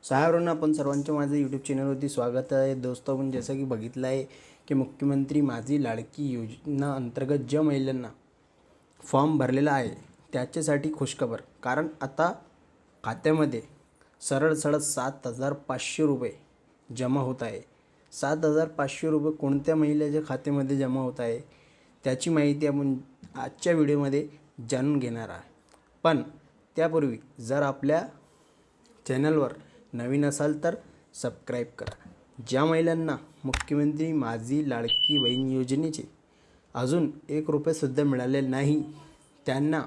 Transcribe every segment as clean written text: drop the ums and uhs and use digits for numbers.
सहावरून आपण सर्वांचे माझे यूट्यूब चॅनलवरती स्वागत आहे दोस्तों। आपण जसं की बघितलं आहे की मुख्यमंत्री माझी लाडकी योजना अंतर्गत ज्या महिलांना फॉर्म भरलेला आहे त्याच्यासाठी खुशखबर, कारण आता खात्यामध्ये सरळ 7,500 रुपये जमा होत आहे। 7,500 रुपये कोणत्या महिलेच्या खात्यामध्ये जमा होत आहे त्याची माहिती आपण आजच्या व्हिडिओमध्ये जाणून घेणार आहे। पण त्यापूर्वी जर आपल्या चॅनलवर नवीन असाल तर सबस्क्राइब करा। ज्या महिलांना मुख्यमंत्री माझी लाडकी बहीण योजनेचे अजून 1 रुपयासुद्धा मिळाले नाही त्यांना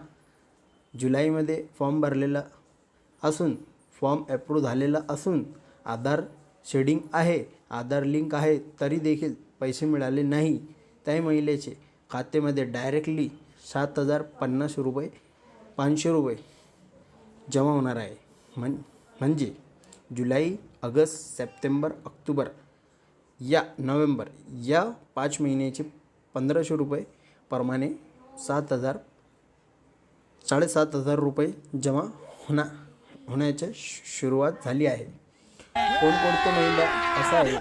जुलैमध्ये फॉर्म भरलेला असून फॉर्म अप्रूव्ह झालेला असून आधार शेडिंग आहे, आधार लिंक आहे, तरी देखील पैसे मिळाले नाही त्या महिलेचे खात्यामध्ये डायरेक्टली 7,050 रुपये 500 रुपये जमा होणार आहे। म्हणजे जुलै, ऑगस्ट, सप्टेंबर, ऑक्टोबर या नोव्हेंबर या 5 महिन्याचे 1,500 रुपये प्रमाणे 7,000 रुपये जमा होण्याची सुरुवात झाली आहे। कोणकोणत्या महिला असा आहे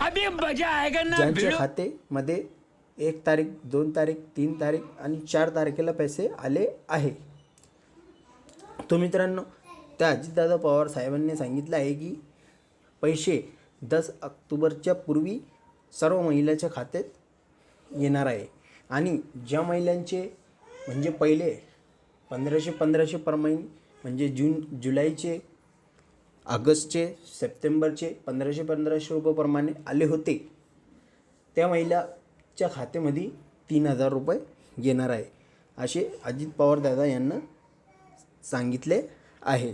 ज्यांच्या खात्यामध्ये 1 तारीख, 2 तारीख, 3 तारीख आणि 4 तारखेला पैसे आले आहे। तो मित्रांनो, त्या अजितदादा पवार साहेबांनी सांगितलं आहे की पैसे 10 ऑक्टोबरच्या पूर्वी सर्व महिलांच्या खात्यात येणार आहे आणि ज्या महिलांचे म्हणजे पहिले 1,500 पर महिने म्हणजे जुलैचे, ऑगस्टचे, सप्टेंबरचे 1,500 रुपये प्रमाणे आले होते त्या महिलाच्या खात्यामध्ये 3,000 रुपये येणार आहे असे अजित पवार दादा यांना सांगितले आहे।